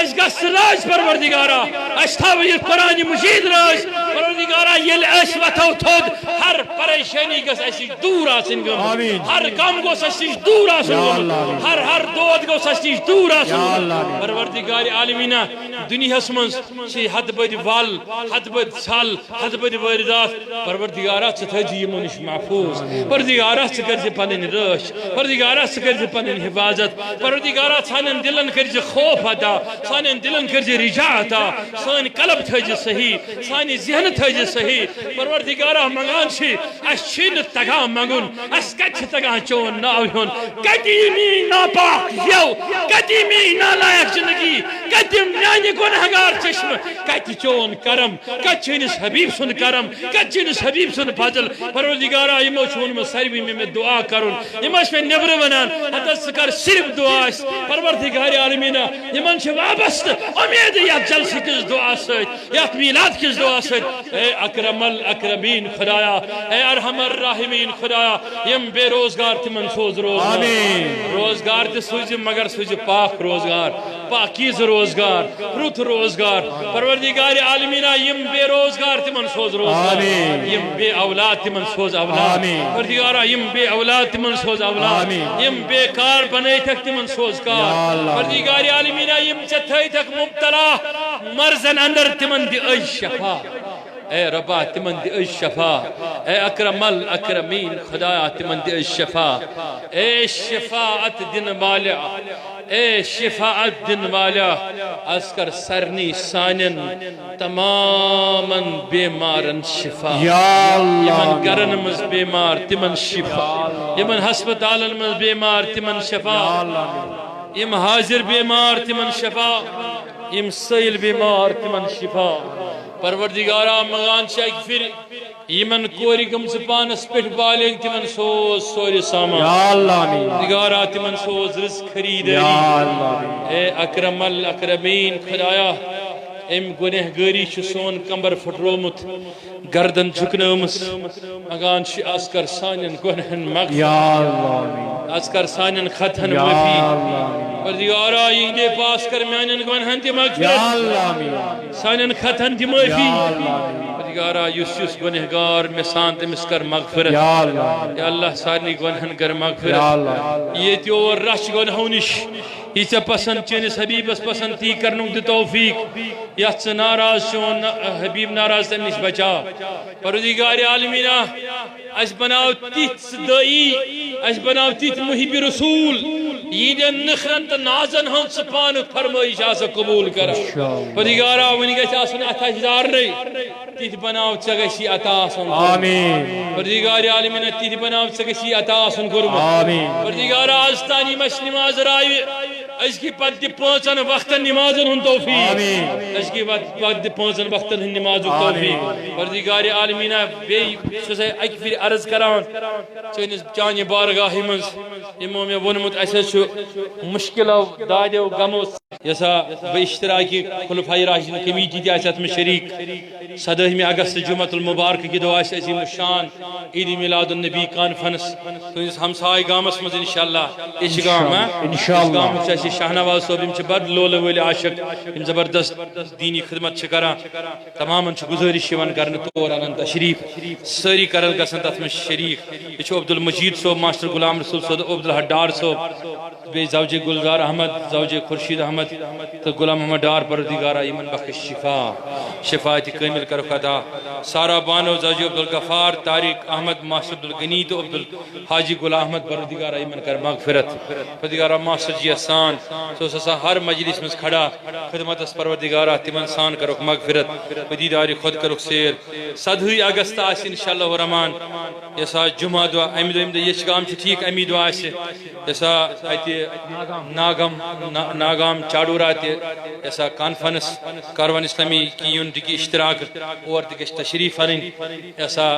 اس گس راج پروردگارہ اس تھاو یہ قرآن مجید راج پروردگارہ یل اس وتھو تھود ہر پریشانی گس اس دور آسن گم ہر غم گوس اس دور آسن گم ہر دود گوس اس دور آسن گم پروردگار عالمینہ دنیا مز چھ حد بد ول حد بد چھل حد بد واردات پروردگارہ ژٕ تھٲیزِ یِمو نِش محفوظ پروردگارہ ژٕ کٔرزِ پنٕنۍ رٲچھ پروردگارہ ژٕ کٔرزِ پنٕنۍ حفاظت پروردگارہ سانٮ۪ن دلن کٔرزِ خوف عطا سانٮ۪ن دلن کٔرزِ رجا عطا سٲنۍ قلب تھٲیزِ صحیح سانہِ ذہن تھٲیزِ صحیح پروردگارہ منگان چھ اس چھ نہٕ تگان منگُن اس کتہِ چھ تگان چون ناو ہیوٚن کتہِ یی میٛٲنۍ ناپاک زٮ۪و کتہِ یی میٛٲنۍ نالایق زندگی کتہِ میٛانہِ گۄنہگار چشمہٕ کتہِ چون کرم کتہِ چٲنِس حبیب سُنٛد کرم کتہِ چٲنِس حبیب سُنٛد فضل پروردگارہ یمو چھ ووٚنمُت ساروٕے مےٚ دعا کرُن یم ٲسۍ مےٚ نیبرٕ ونان ہتا ژٕ کر صرف دعا اسہِ پروردگار عالمینہ یمن چھ وابستہٕ امید یتھ جلسہٕ کِس دعا سۭتۍ یتھ میلاد کِس دعا سۭتۍ اے اکرم الاکرمین خدایا اے ارحم الراحمین خدایا یم بے روزگار تمن سوز روزگار تہ سوز مگر سوز پاک روزگار پاکیز روزگار رُت روزگار پروردگار عالمینہ یم بے روزگار تمن سوز روزگار یم بے اولاد تمن سوز اولاد پروردگارہ یم بے اولاد تمن سوز اولاد یم بے کار بنائیتک تمن سوز کار پروردگار عالمینہ یم ژےٚ تھٲیتک مبتلا مرضن اندر تمن دِ أج شفا اے ربا تمن دِ أج شفا اے اکرم الاکرمین خدایا تمن دِ أج شفا اے شفاعت دن والا اے شفاعت دن والا از کر سرنی سانن تمامن بیمارن شفا یمن گرن مز بیمار تمن شفا یمن ہسپتالن مز بیمار تمن شفا یم حاضر بیمار تمن شفا یم سیل بیمار تمن شفا پروردگارہ منگان چھ اک پھر یمن کوری گمز پانس پٹھ بالنگ تمن سوز سوری سامان پروردگارہ تمن سوز رزق خریداری اے اکرم الاکرمین خدایا ام گنہ گاری چھ سون کمبر پھٹرومت گردن جھکنمس منگان چھ از کر سانن گنہن مغفرت از کر سانن خطن معافی پروردگارہ یہندے پاس کر میانن گنہن تہ مغفرت سانن خطن تہ معافی پروردگارہ یس یس گنہگار مثان تمس کر مغفرت یا اللہ سارنی گنہن کر مغفرت یہ تیور رش گنہو نش یہ ژےٚ پسند چٲنِس حبیبس پسند تی کرنُک دِ توفیق یتھ ژٕ ناراض چون حبیب ناراض تمہِ نش بچاو پروردگار عالمینہ اس بناو تیت دائی اس بناو تیت محب رسول یہدین نخرن تو نازن ہن سپان فرمائش آسا قبول کر پروردگارہ ونی گژھِ آسُن اتھ اجدارنٕے تیت بناو ژےٚ گژھی عطا آسُن پروردگار عالمینہ تیت بناو ژےٚ گژھی عطا آسُن کوٚرمُت پروردگارہ آز تانی یِم اَسہِ نماز راوِ اس کی پتہ دِ پانژن وقتن نمازن ہن توفیق اس کی پتہ دِ پانژن وقتن ہن نمازُک توفیق پروردگار عالمینہ بیٚیہِ چھُس اکہِ پھِرِ عرض کران چٲنِس چانہِ بارگاہہِ منٛز یِمو مےٚ ووٚنمُت اَسہِ حظ چھُ مُشکِلو دادیو غمو یسا بہٕ اشتراکی خلفاء راشدین کمیٹی تہِ آسہِ اتھ منٛز شریٖک 17 اگست جمعۃ المبارک کی دعا سے عظیم الشان عید میلاد النبی کانفرنس تہندس ہمسائے گامس مز انشاءاللہ یہ گام گام شاہنواز صوب بڑ لول ول عاشق زبردست دینی خدمت کران تمام گزارش کرنے تور انن تشریف ساری کرن گھن تر من شریک یہ عبد المجید صوب ماسٹر غلام رسول صوب عبد الحڈار صوب بی زوجہ گلزار احمد زوجہ خورشید احمد تو غلام محمد ڈار پروردگارہ یمن بخش شفا شفاعت کامل کرو عطا سارا بانو زوجہ عبد الغفار طارق احمد ماسٹر عبد الغنی تو عبد الحاجی غلام احمد پروردگارہ یمن کر مغفرت پروردگارہ ماسٹر جی احسان سو سسا ہر مجلس میں کھڑا خدمت اس پروردگارہ تمن سان کرو مغفرت پدیداری خود کرو سیر 17 اگست آس انشاءاللہ الرحمن یسا جمعہ دعا امی دو یہ گام ٹھیک امی دعا آس یسا ناگام چاڑورا ایسا کانفرنس کاروان اسلامی کی یونٹی کی اشتراک اور تشریف ان ایسا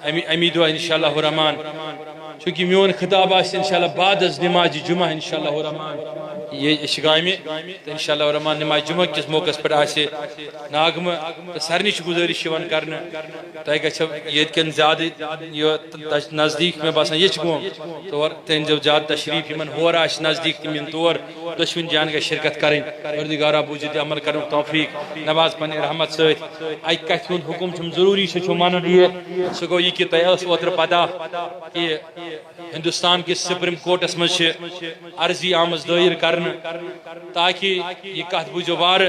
امی دعا انشاءاللہ الرحمن چونکہ میون خطاب آس انشاءاللہ بعد از نماز جمعہ انشاءاللہ الرحمن یہ اشگامی انشاءاللہ الرحمن نماز جمعہ کس موقع پر آسے ناگم سارنی گزارش کرنے تہ گھو یہ زیادہ نزدیک میں باسان یہ گوم تور تین جو زیادہ تشریف ان ہور آس نزدیک تم تور دشوین جان گئی شرکت کریں پروردگارہ بوجھت عمل کرن توفیق نواز پنہ رحمت ست اکہ کتھ ہند حکم ضروری سہ مان یہ سہ گو یہ کہ تہ اوتر پتہ کہ ہندوستان کس سپریم کورٹس مز عرضی آمز دائر کرنے تاکہ یہ کت بوجھو وار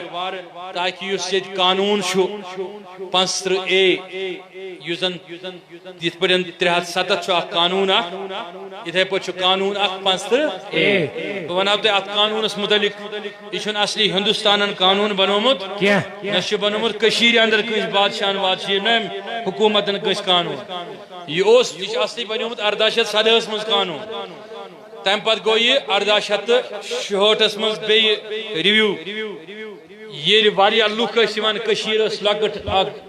تاکہ اس یہ قانون 75A یس زن یت پہ 307 اخ قانون اتھے پہ قانون 75A بہ ونو تہ ات قانونس متعلق یہ اصلی ہندوستان قانون بنومت نہ بنومت کشیر اندر کس بادشاہ وادشاہ نہ حکومتن کس قانون یہ اصلی بنومت 1870 مز قانون تم پتہ گو یہ 1866 مز بی ریویو یہ واریاہ لوک کشیر لکٹ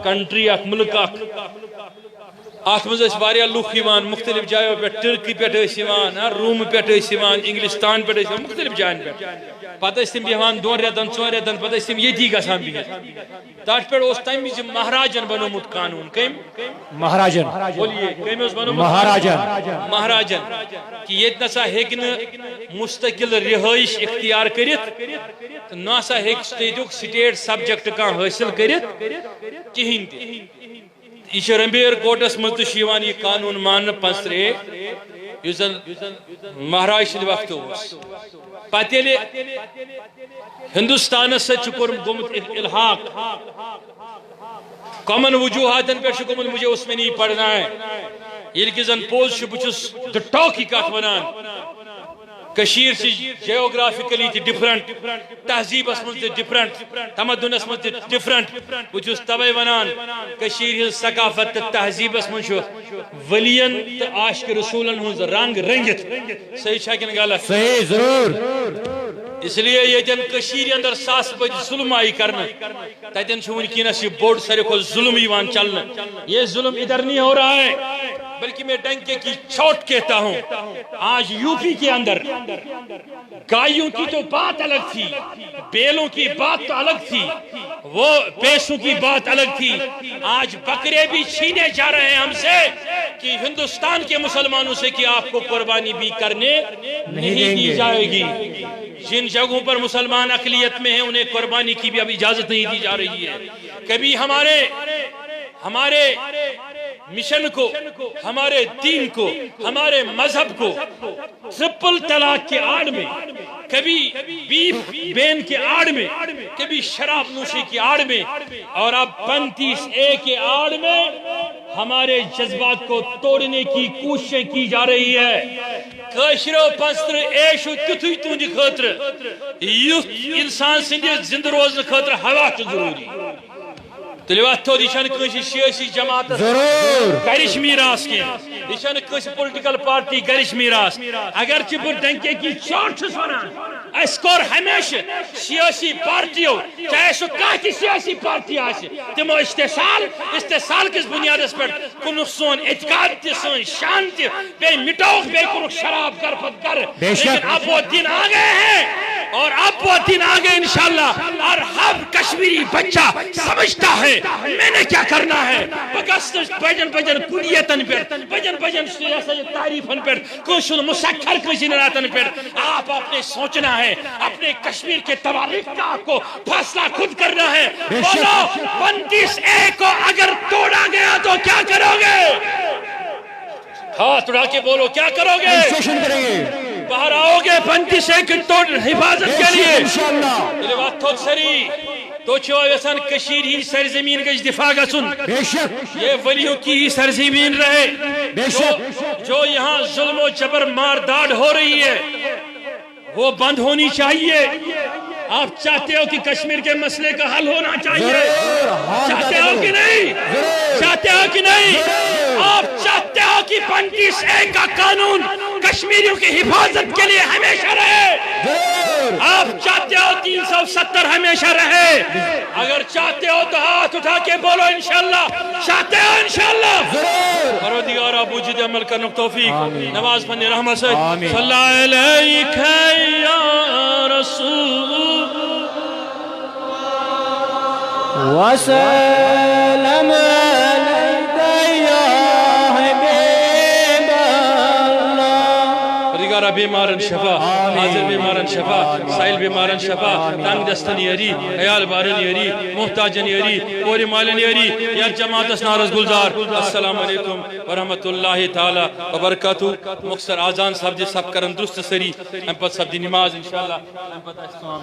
کنٹری ملک ات مز واریاہ لوک مختلف جایوں پہ ٹرکی پہ روم پہ انگلستان پہ مختلف جائن پہ پتہ تم بیان 2 ریتن 4 ریتن پتہ تم یتی گھان بہت تر پہ تمہ وز مہاراجن بنومت قانون کم مہاراجن بولیے کم بنومت مہاراجن کہ یہ نسا ہیک مستقل رہائش اختیار کرت نہ سا ہیک سٹیٹ سبجیکٹ کان حاصل کرت کہین یہ رمبیر کورٹس مز یہ قانون مان 75A اس زن مہاراج سند وقت پتہ ہندوستان گومت الحاق کامن وجوہاتن پہ گومت مجھے اس میں نہیں پڑھنا ہے یہ کہ زن پوز بچس دا ٹاکی کت ونان کشیر سے جیوگرافکلی تی ڈیفرنٹ تہذیب اس مجھے ڈیفرنٹ تمدن اس مجھے ڈیفرنٹ بچس تبے ونان کشیر ہز ثقافت تہذیب اس مجھے ولین تا عاشق رسولن ہز رنگ رنگت صحیح چھاکن غلط صحیح ضرور اس لیے یہ جن کشیر اندر ساس بج ظلم آئی کرنا تیتن چھوڑ کینس یہ بورڈ سارے کو ظلم ایوان چلنا یہ ظلم ادھر نہیں ہو رہا ہے بلکہ میں ڈنکے کی چوٹ کہتا ہوں آج یو پی کے اندر گائیوں کی تو بات الگ تھی بیلوں کی بات تو الگ تھی وہ پیسوں کی بات الگ تھی آج بکرے بھی چھینے جا رہے ہیں ہم سے کہ ہندوستان کے مسلمانوں سے کہ آپ کو قربانی بھی کرنے نہیں دی جائے گی جن جگہوں پر مسلمان اقلیت میں ہیں انہیں قربانی کی بھی اب اجازت نہیں دی جا رہی ہے کبھی ہمارے مشن کو ہمارے دین کو ہمارے مذہب کو ٹرپل طلاق کے آڑ میں کبھی بیف بین کے آڑ میں کبھی شراب نوشی کے آڑ میں اور اب 35A کے آڑ میں ہمارے جذبات کو توڑنے کی کوششیں کی جا رہی ہے کاشرو 75A شو تتھوی تہندِ خاطر یُتھ انسان سندس زندہ روزن خاطر ہوا چھ ضروری تلیوات تو دیشان کسی سیاسی جماعت گرش میراث کی دیشان کسی پولیٹیکل پارٹی گرش میراث اگر چپر ڈنکے کی چوٹ چھس ونان اسکور ہمیشہ سیاسی پارٹیوں چاہے سو کاتی سیاسی پارٹی آسے تمو استحصال کس بنیاد اس پر کنک سون اعتقاد تی سون شان تی بے مٹوک بے کنک شراب کر پت کر لیکن اب وہ دن آگئے ہیں اور اب وہ دن آگے انشاءاللہ، اور ہر کشمیری بچہ سمجھتا ہے میں نے کیا کرنا ہے. بجن کلیتن پر بجن تعریفن پر کوشل مسکر کشنراتن پر. آپ اپنے سوچنا ہے، اپنے کشمیر کے تواریخ کا آپ کو فیصلہ خود کرنا ہے. بولو 25A کو اگر توڑا گیا تو کیا کرو گے؟ ہاتھ اٹھا کے بولو کیا کرو گے؟ باہر آؤ گے 25A کی توڑ حفاظت کے لیے انشاءاللہ. یہ بات تو سری تو چھو ایسان کشیر ہی سرزمین کا دفاع گسن، یہ ولیوں کی سرزمین رہے. جو یہاں ظلم و جبر مارداڑ ہو رہی ہے وہ بند ہونی چاہیے. آپ چاہتے ہو کہ کشمیر کے مسئلے کا حل ہونا چاہیے؟ چاہتے ہو کہ نہیں؟ چاہتے ہو کہ نہیں؟ آپ چاہتے ہو کہ 25A کا قانون کشمیریوں کی حفاظت کے لیے ہمیشہ رہے؟ آپ چاہتے ہو 370 ہمیشہ رہے؟ اگر چاہتے ہو تو ہاتھ اٹھا کے بولو انشاءاللہ. چاہتے ہو انشاءاللہ؟ پروردگار ابو جد عمل کرنے توفیق نواز پڑھنے رحمت سے. صلی اللہ علیہ یا رسول وسلم علیک یا حبیب اللہ. پروردگار بیمارن شفا، حاضر بیمارن شفا، سائل بیمارن شفا، تنگ دستن یری، عیال بارن یری، محتاجن یری، پوری مالن یری. یا جماعت نارز گلزار السلام علیکم ورحمت اللہ تعالی وبرکاتہ. مختصر آذان صاحب جی سب کرن درست سری ام پت سب دی نماز انشاءاللہ ام پت استعمال